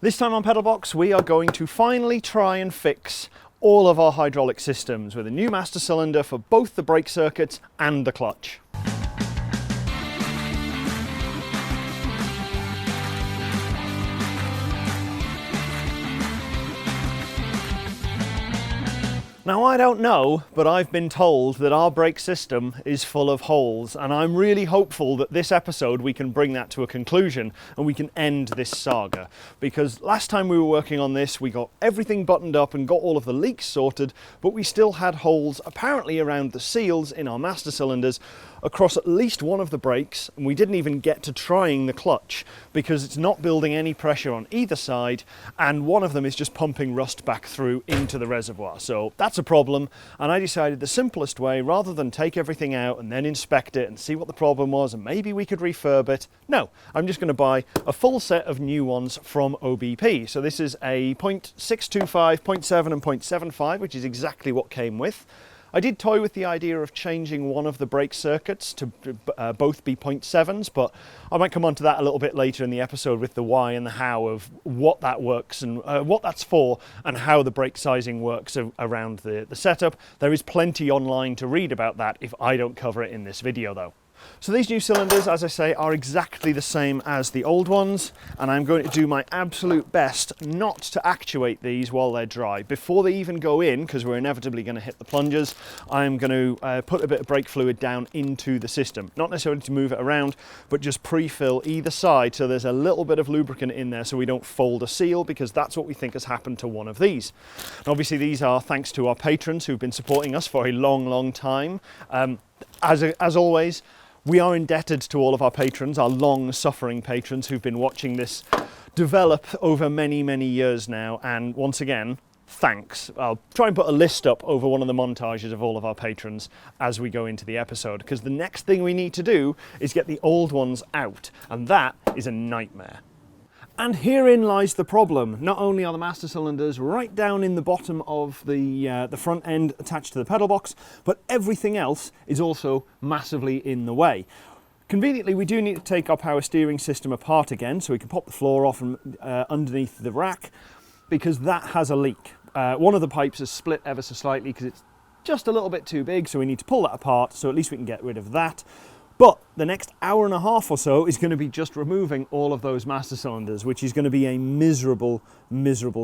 This time on PedalBox, we are going to finally try and fix all of our hydraulic systems with a new master cylinder for both the brake circuits and the clutch. Now, I don't know, but I've been told that our brake system is full of holes, and I'm really hopeful that this episode we can bring that to a conclusion and we can end this saga. Because last time we were working on this, we got everything buttoned up and got all of the leaks sorted, but we still had holes apparently around the seals in our master cylinders across at least one of the brakes, and we didn't even get to trying the clutch because it's not building any pressure on either side, and one of them is just pumping rust back through into the reservoir. So that's a problem, and I decided the simplest way, rather than take everything out and then inspect it and see what the problem was and maybe we could refurb it, no, I'm just going to buy a full set of new ones from OBP. So this is a 0.625, 0.7 and 0.75, which is exactly what came with. I did toy with the idea of changing one of the brake circuits to both be 0.7s, but I might come on to that a little bit later in the episode with the why and the how of what that works and what that's for and how the brake sizing works around the setup. There is plenty online to read about that if I don't cover it in this video though. So these new cylinders, as I say, are exactly the same as the old ones, and I'm going to do my absolute best not to actuate these while they're dry. Before they even go in, because we're inevitably going to hit the plungers, I'm going to put a bit of brake fluid down into the system. Not necessarily to move it around, but just pre-fill either side so there's a little bit of lubricant in there so we don't fold a seal, because that's what we think has happened to one of these. And obviously these are thanks to our patrons who've been supporting us for a long time. As always, we are indebted to all of our patrons, our long-suffering patrons who've been watching this develop over many years now, and once again, thanks. I'll try and put a list up over one of the montages of all of our patrons as we go into the episode, because the next thing we need to do is get the old ones out, and that is a nightmare. And herein lies the problem. Not only are the master cylinders right down in the bottom of the front end attached to the pedal box, but everything else is also massively in the way. Conveniently, we do need to take our power steering system apart again so we can pop the floor off from underneath the rack, because that has a leak. One of the pipes is split ever so slightly because it's just a little bit too big, so we need to pull that apart, so at least we can get rid of that. But the next hour and a half or so is going to be just removing all of those master cylinders, which is going to be a miserable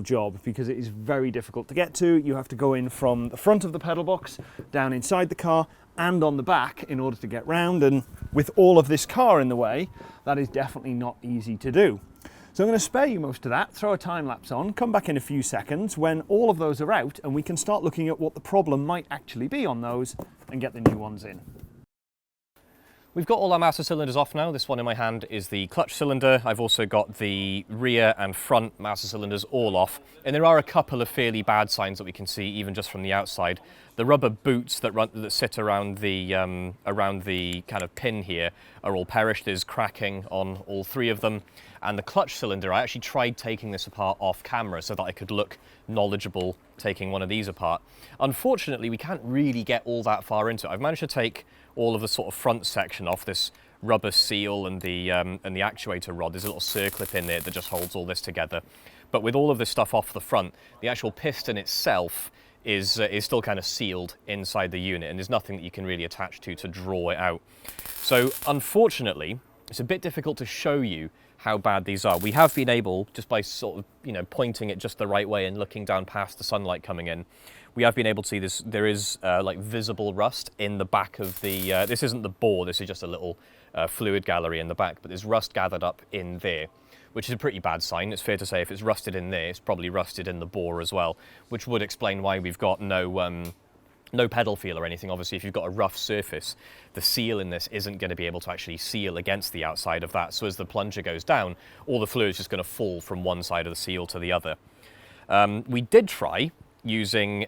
job because it is very difficult to get to. You have to go in from the front of the pedal box, down inside the car and on the back in order to get round, and with all of this car in the way, that is definitely not easy to do. So I'm going to spare you most of that, throw a time lapse on, come back in a few seconds when all of those are out and we can start looking at what the problem might actually be on those and get the new ones in. We've got all our master cylinders off now. This one in my hand is the clutch cylinder. I've also got the rear and front master cylinders all off. And there are a couple of fairly bad signs that we can see even just from the outside. The rubber boots that sit around the kind of pin here are all perished. There's cracking on all three of them. And the clutch cylinder, I actually tried taking this apart off camera so that I could look knowledgeable taking one of these apart. Unfortunately, we can't really get all that far into it. I've managed to take all of the sort of front section off, this rubber seal and the actuator rod. There's a little circlip in there that just holds all this together. But with all of this stuff off the front, the actual piston itself is still kind of sealed inside the unit, and there's nothing that you can really attach to draw it out. So unfortunately, it's a bit difficult to show you how bad these are. We have been able, just by sort of pointing it just the right way and looking down past the sunlight coming in, we have been able to see this. There is like visible rust in the back of the, this isn't the bore, this is just a little fluid gallery in the back, but there's rust gathered up in there, which is a pretty bad sign. It's fair to say if it's rusted in there, it's probably rusted in the bore as well, which would explain why we've got no pedal feel or anything. Obviously, if you've got a rough surface, the seal in this isn't going to be able to actually seal against the outside of that. So as the plunger goes down, all the fluid is just going to fall from one side of the seal to the other. We did try using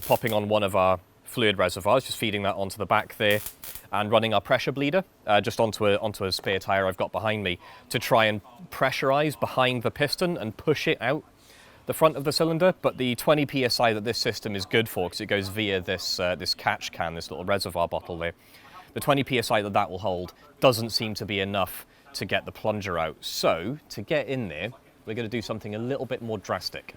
popping on one of our fluid reservoirs, just feeding that onto the back there and running our pressure bleeder just onto a spare tire I've got behind me to try and pressurize behind the piston and push it out the front of the cylinder. But the 20 psi that this system is good for, because it goes via this catch can, this little reservoir bottle there, the 20 psi that will hold doesn't seem to be enough to get the plunger out. So to get in there, we're going to do something a little bit more drastic.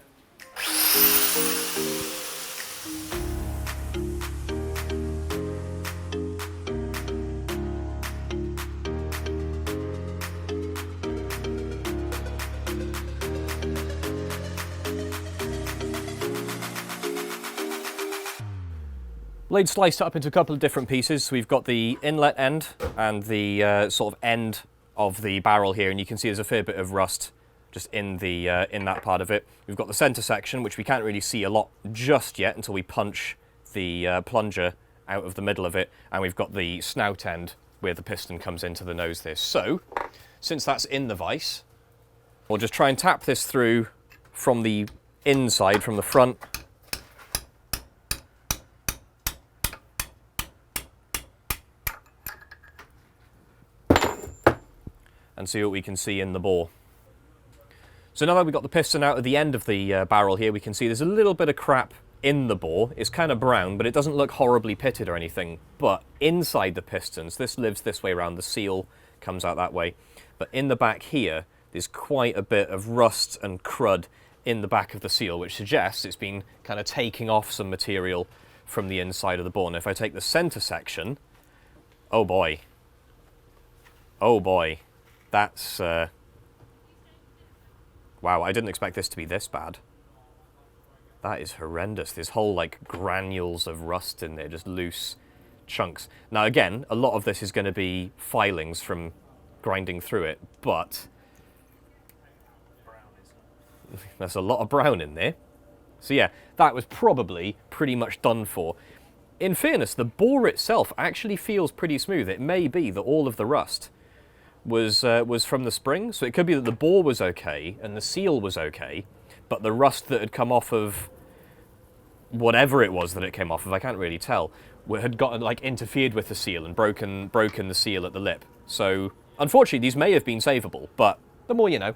Blade sliced up into a couple of different pieces. So we've got the inlet end and the sort of end of the barrel here, and you can see there's a fair bit of rust just in that part of it. We've got the center section, which we can't really see a lot just yet until we punch the plunger out of the middle of it, and we've got the snout end where the piston comes into the nose there. So, since that's in the vise, we'll just try and tap this through from the inside, from the front. And see what we can see in the bore. So now that we've got the piston out of the end of the barrel here, we can see there's a little bit of crap in the bore. It's kind of brown, but it doesn't look horribly pitted or anything. But inside the pistons, this lives this way around, the seal comes out that way. But in the back here, there's quite a bit of rust and crud in the back of the seal, which suggests it's been kind of taking off some material from the inside of the bore. And if I take the center section, oh boy. Oh boy. That's, wow, I didn't expect this to be this bad. That is horrendous. There's whole, like, granules of rust in there, just loose chunks. Now, again, a lot of this is going to be filings from grinding through it, but there's a lot of brown in there. So, yeah, that was probably pretty much done for. In fairness, the bore itself actually feels pretty smooth. It may be that all of the rust was from the spring, so it could be that the bore was okay and the seal was okay, but the rust that had come off of whatever it was that it came off of, I can't really tell, had gotten like interfered with the seal and broken the seal at the lip. So unfortunately these may have been savable, but the more you know.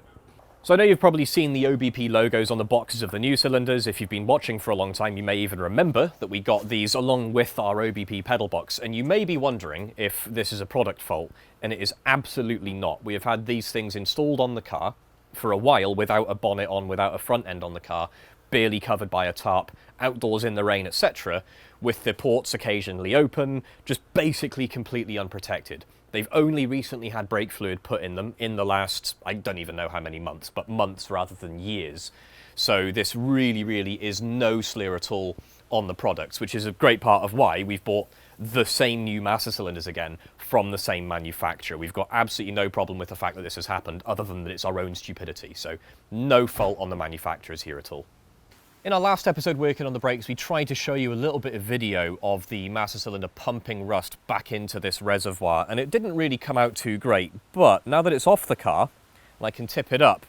So I know you've probably seen the OBP logos on the boxes of the new cylinders. If you've been watching for a long time, you may even remember that we got these along with our OBP pedal box. And you may be wondering if this is a product fault, and it is absolutely not. We have had these things installed on the car for a while without a bonnet on, without a front end on the car, barely covered by a tarp, outdoors in the rain, etc., with the ports occasionally open, just basically completely unprotected. They've only recently had brake fluid put in them in the last, I don't even know how many months, but months rather than years. So this really, really is no slur at all on the products, which is a great part of why we've bought the same new master cylinders again from the same manufacturer. We've got absolutely no problem with the fact that this has happened, other than that it's our own stupidity. So no fault on the manufacturers here at all. In our last episode working on the brakes, we tried to show you a little bit of video of the master cylinder pumping rust back into this reservoir, and it didn't really come out too great. But now that it's off the car, and I can tip it up,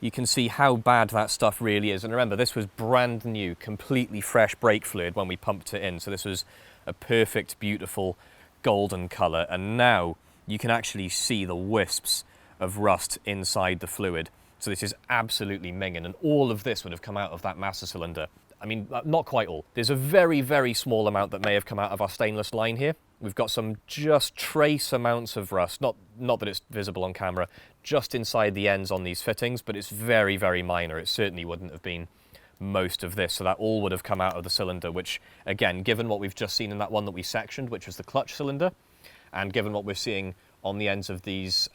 you can see how bad that stuff really is. And remember, this was brand new, completely fresh brake fluid when we pumped it in. So this was a perfect, beautiful golden colour. And now you can actually see the wisps of rust inside the fluid. So this is absolutely minging, and all of this would have come out of that master cylinder. I mean, not quite all. There's a very, very small amount that may have come out of our stainless line here. We've got some just trace amounts of rust, not that it's visible on camera, just inside the ends on these fittings, but it's very, very minor. It certainly wouldn't have been most of this, so that all would have come out of the cylinder, which, again, given what we've just seen in that one that we sectioned, which was the clutch cylinder, and given what we're seeing on the ends of these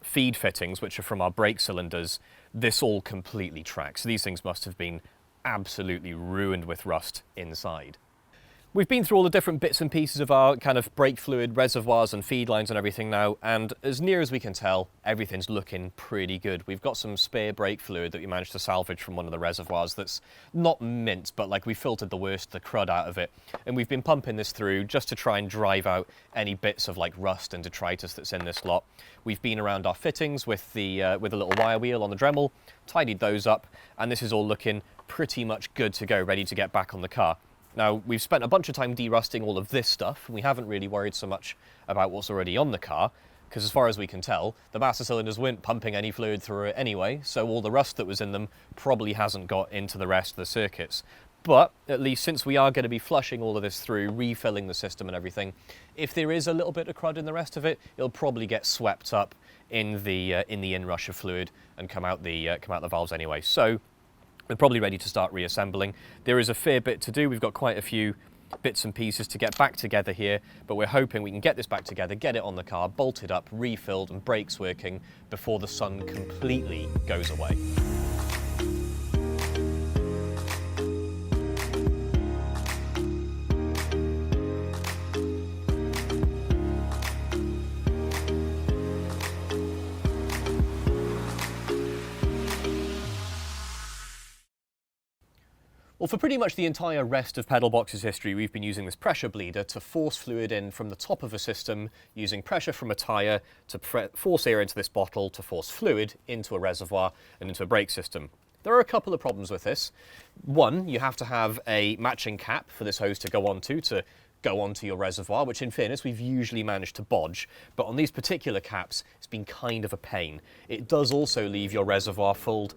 feed fittings, which are from our brake cylinders, this all completely tracks. So these things must have been absolutely ruined with rust inside. We've been through all the different bits and pieces of our kind of brake fluid reservoirs and feed lines and everything now, and as near as we can tell, everything's looking pretty good. We've got some spare brake fluid that we managed to salvage from one of the reservoirs that's not mint, but like we filtered the worst, the crud out of it, and we've been pumping this through just to try and drive out any bits of like rust and detritus that's in this lot. We've been around our fittings with a little wire wheel on the Dremel, tidied those up, and this is all looking pretty much good to go, ready to get back on the car. Now, we've spent a bunch of time derusting all of this stuff, and we haven't really worried so much about what's already on the car, because as far as we can tell, the master cylinders weren't pumping any fluid through it anyway, so all the rust that was in them probably hasn't got into the rest of the circuits. But at least since we are going to be flushing all of this through, refilling the system and everything, if there is a little bit of crud in the rest of it, it'll probably get swept up in the inrush of fluid and come out the valves anyway. So we're probably ready to start reassembling. There is a fair bit to do. We've got quite a few bits and pieces to get back together here, but we're hoping we can get this back together, get it on the car, bolted up, refilled and brakes working before the sun completely goes away. Well, for pretty much the entire rest of PedalBox's history, we've been using this pressure bleeder to force fluid in from the top of a system, using pressure from a tyre to force air into this bottle to force fluid into a reservoir and into a brake system. There are a couple of problems with this. One, you have to have a matching cap for this hose to go onto your reservoir, which in fairness we've usually managed to bodge, but on these particular caps it's been kind of a pain. It does also leave your reservoir filled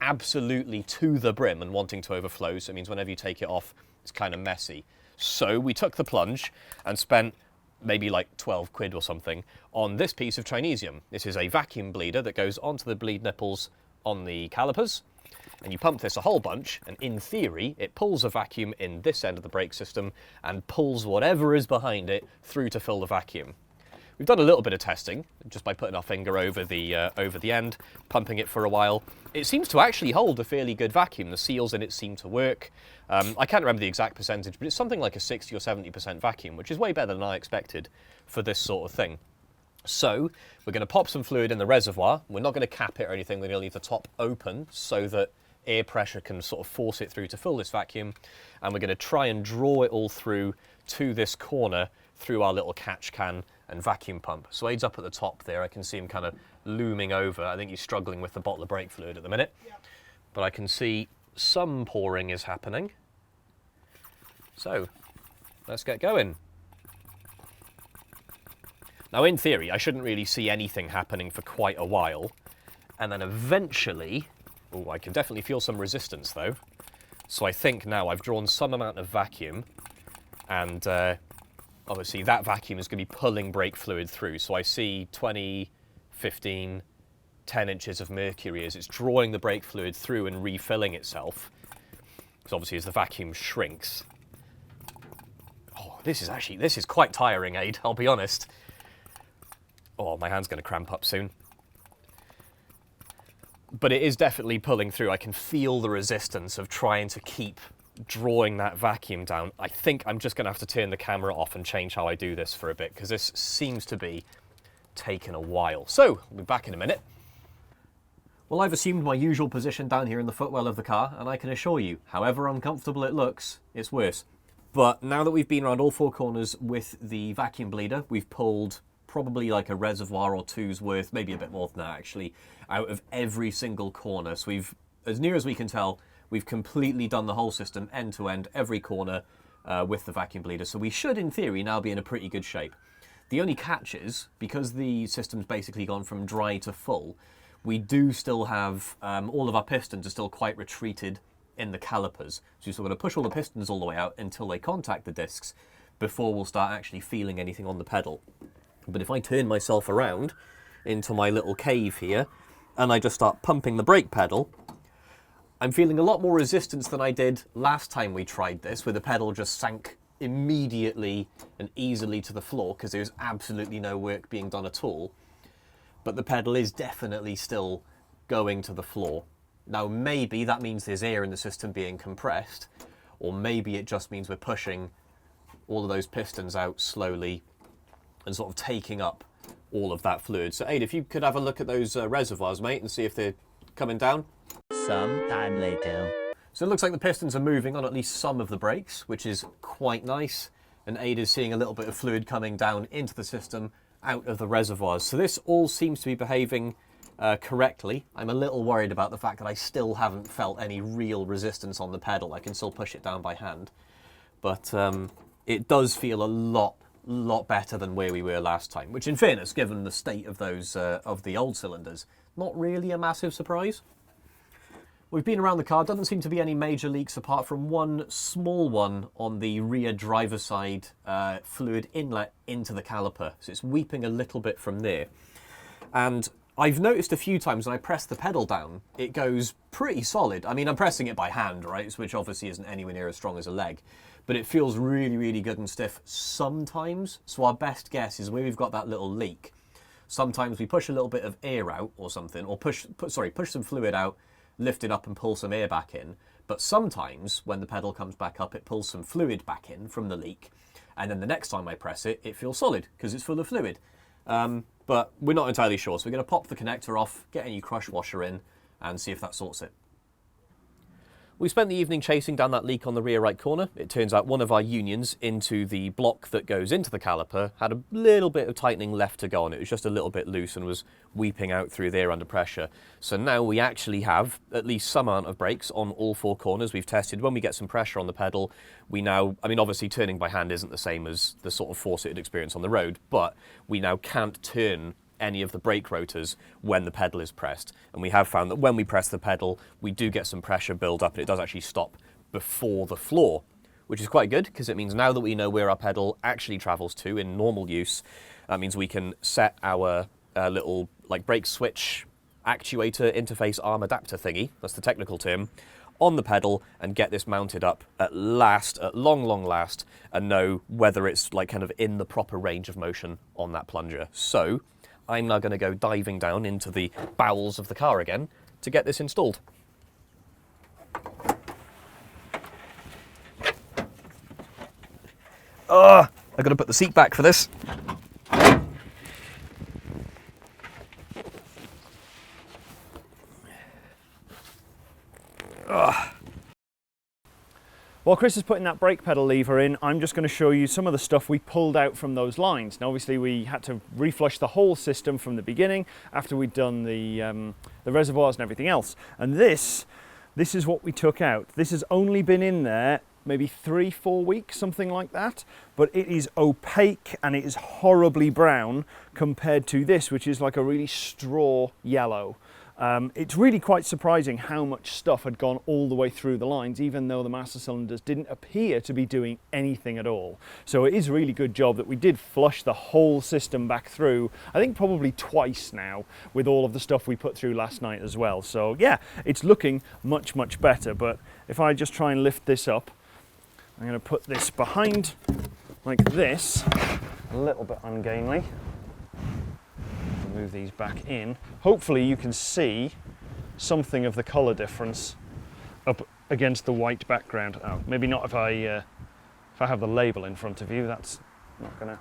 absolutely to the brim and wanting to overflow, so it means whenever you take it off, it's kind of messy. So we took the plunge and spent maybe like 12 quid or something on this piece of Chinesium. This is a vacuum bleeder that goes onto the bleed nipples on the calipers, and you pump this a whole bunch, and in theory, it pulls a vacuum in this end of the brake system and pulls whatever is behind it through to fill the vacuum. We've done a little bit of testing, just by putting our finger over the end, pumping it for a while. It seems to actually hold a fairly good vacuum. The seals in it seem to work. I can't remember the exact percentage, but it's something like a 60 or 70% vacuum, which is way better than I expected for this sort of thing. So we're going to pop some fluid in the reservoir. We're not going to cap it or anything. We're going to leave the top open so that air pressure can sort of force it through to fill this vacuum. And we're going to try and draw it all through to this corner through our little catch can and vacuum pump. So Aid's up at the top there. I can see him kind of looming over. I think he's struggling with the bottle of brake fluid at the minute. Yeah. But I can see some pouring is happening. So let's get going. Now in theory, I shouldn't really see anything happening for quite a while. And then eventually, oh, I can definitely feel some resistance though. So I think now I've drawn some amount of vacuum, and obviously that vacuum is going to be pulling brake fluid through. So I see 20, 15, 10 inches of mercury as it's drawing the brake fluid through and refilling itself. Because obviously as the vacuum shrinks. Oh, this is quite tiring, Aid, I'll be honest. Oh, my hand's going to cramp up soon. But it is definitely pulling through. I can feel the resistance of trying to keep drawing that vacuum down. I think I'm just going to have to turn the camera off and change how I do this for a bit, because this seems to be taking a while. So, we'll be back in a minute. Well, I've assumed my usual position down here in the footwell of the car, and I can assure you, however uncomfortable it looks, it's worse. But now that we've been around all four corners with the vacuum bleeder, we've pulled probably like a reservoir or two's worth, maybe a bit more than that actually, out of every single corner. So we've, as near as we can tell, we've completely done the whole system end to end, every corner with the vacuum bleeder. So we should, in theory, now be in a pretty good shape. The only catch is, because the system's basically gone from dry to full, we do still have, all of our pistons are still quite retreated in the calipers. So we're still going to push all the pistons all the way out until they contact the discs before we'll start actually feeling anything on the pedal. But if I turn myself around into my little cave here and I just start pumping the brake pedal, I'm feeling a lot more resistance than I did last time we tried this, where the pedal just sank immediately and easily to the floor because there's absolutely no work being done at all. But the pedal is definitely still going to the floor. Now maybe that means there's air in the system being compressed, or maybe it just means we're pushing all of those pistons out slowly and sort of taking up all of that fluid. So Aid, if you could have a look at those reservoirs, mate, and see if they're coming down. Some time later. So it looks like the pistons are moving on at least some of the brakes, which is quite nice. And Aid is seeing a little bit of fluid coming down into the system out of the reservoirs. So this all seems to be behaving correctly. I'm a little worried about the fact that I still haven't felt any real resistance on the pedal. I can still push it down by hand. But it does feel a lot better than where we were last time, which in fairness, given the state of those of the old cylinders, not really a massive surprise. We've been around the car, doesn't seem to be any major leaks apart from one small one on the rear driver's side fluid inlet into the caliper. So it's weeping a little bit from there. And I've noticed a few times when I press the pedal down, it goes pretty solid. I mean, I'm pressing it by hand, right? Which obviously isn't anywhere near as strong as a leg. But it feels really, really good and stiff sometimes. So our best guess is where we've got that little leak. Sometimes we push a little bit of air out or something, or push some fluid out, lift it up and pull some air back in. But sometimes when the pedal comes back up, it pulls some fluid back in from the leak. And then the next time I press it, it feels solid because it's full of fluid. But we're not entirely sure. So we're going to pop the connector off, get a new crush washer in and see if that sorts it. We spent the evening chasing down that leak on the rear right corner. It turns out one of our unions into the block that goes into the caliper had a little bit of tightening left to go on. It was just a little bit loose and was weeping out through there under pressure. So now we actually have at least some amount of brakes on all four corners. We've tested when we get some pressure on the pedal. We now, I mean, obviously turning by hand isn't the same as the sort of force it'd experience on the road, but we now can't turn any of the brake rotors when the pedal is pressed. And we have found that when we press the pedal, we do get some pressure build up and it does actually stop before the floor, which is quite good because it means now that we know where our pedal actually travels to in normal use, that means we can set our little like brake switch actuator interface arm adapter thingy, that's the technical term, on the pedal and get this mounted up at last, at long last, and know whether it's like kind of in the proper range of motion on that plunger. So I'm now going to go diving down into the bowels of the car again to get this installed. I've got to put the seat back for this. While Chris is putting that brake pedal lever in, I'm just going to show you some of the stuff we pulled out from those lines. Now obviously we had to reflush the whole system from the beginning after we'd done the reservoirs and everything else. And this is what we took out. This has only been in there maybe 3-4 weeks, something like that, but it is opaque and it is horribly brown compared to this, which is like a really straw yellow. It's really quite surprising how much stuff had gone all the way through the lines, even though the master cylinders didn't appear to be doing anything at all. So it is a really good job that we did flush the whole system back through, I think probably twice now, with all of the stuff we put through last night as well. So yeah, it's looking much better. But if I just try and lift this up, I'm going to put this behind like this, a little bit ungainly. Move these back in. Hopefully you can see something of the colour difference up against the white background. Oh, maybe not if I have the label in front of you. That's not going to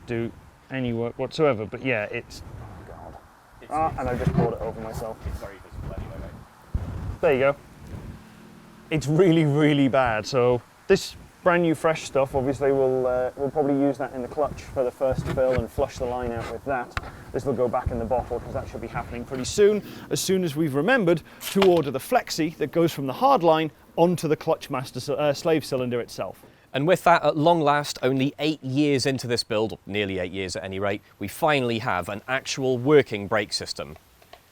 do any work whatsoever. But yeah, it's... Oh God. And I just poured it over myself. It's very visible anyway, mate. There you go. It's really bad. So this brand new fresh stuff, obviously we'll probably use that in the clutch for the first fill and flush the line out with that. This will go back in the bottle because that should be happening pretty soon, as soon as we've remembered to order the flexi that goes from the hard line onto the clutch master slave cylinder itself. And with that, at long last, only 8 years into this build, or nearly 8 years at any rate, we finally have an actual working brake system.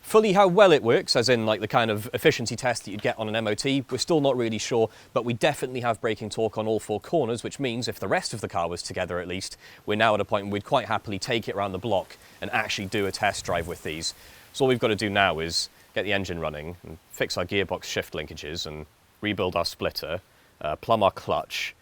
Fully how well it works, as in like the kind of efficiency test that you'd get on an MOT, we're still not really sure, but we definitely have braking torque on all four corners, which means if the rest of the car was together at least, we're now at a point where we'd quite happily take it around the block and actually do a test drive with these. So all we've got to do now is get the engine running and fix our gearbox shift linkages and rebuild our splitter, plumb our clutch.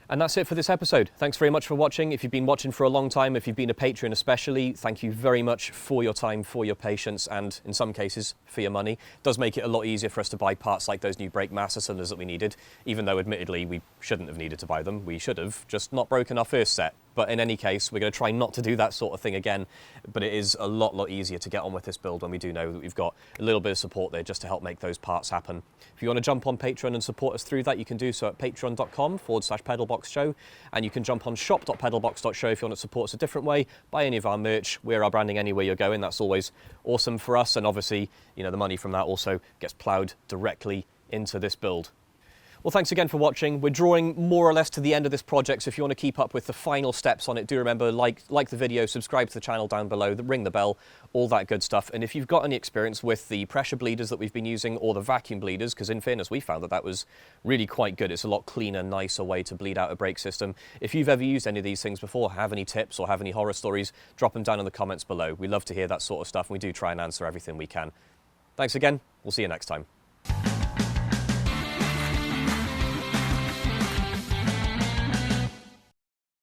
And that's it for this episode. Thanks very much for watching. If you've been watching for a long time, if you've been a patron especially, thank you very much for your time, for your patience, and in some cases, for your money. It does make it a lot easier for us to buy parts like those new brake master cylinders that we needed, even though admittedly we shouldn't have needed to buy them. We should have just not broken our first set. But in any case, we're going to try not to do that sort of thing again. But it is a lot easier to get on with this build when we do know that we've got a little bit of support there just to help make those parts happen. If you want to jump on Patreon and support us through that, you can do so at patreon.com/PedalBox Show. And you can jump on shop.pedalbox.show if you want to support us a different way. Buy any of our merch. Wear our branding anywhere you're going. That's always awesome for us. And obviously, you know, the money from that also gets ploughed directly into this build. Well, thanks again for watching. We're drawing more or less to the end of this project, so if you want to keep up with the final steps on it, do remember, like the video, subscribe to the channel down below, ring the bell, all that good stuff. And if you've got any experience with the pressure bleeders that we've been using or the vacuum bleeders, because in fairness, we found that that was really quite good. It's a lot cleaner, nicer way to bleed out a brake system. If you've ever used any of these things before, have any tips or have any horror stories, drop them down in the comments below. We love to hear that sort of stuff, and we do try and answer everything we can. Thanks again. We'll see you next time.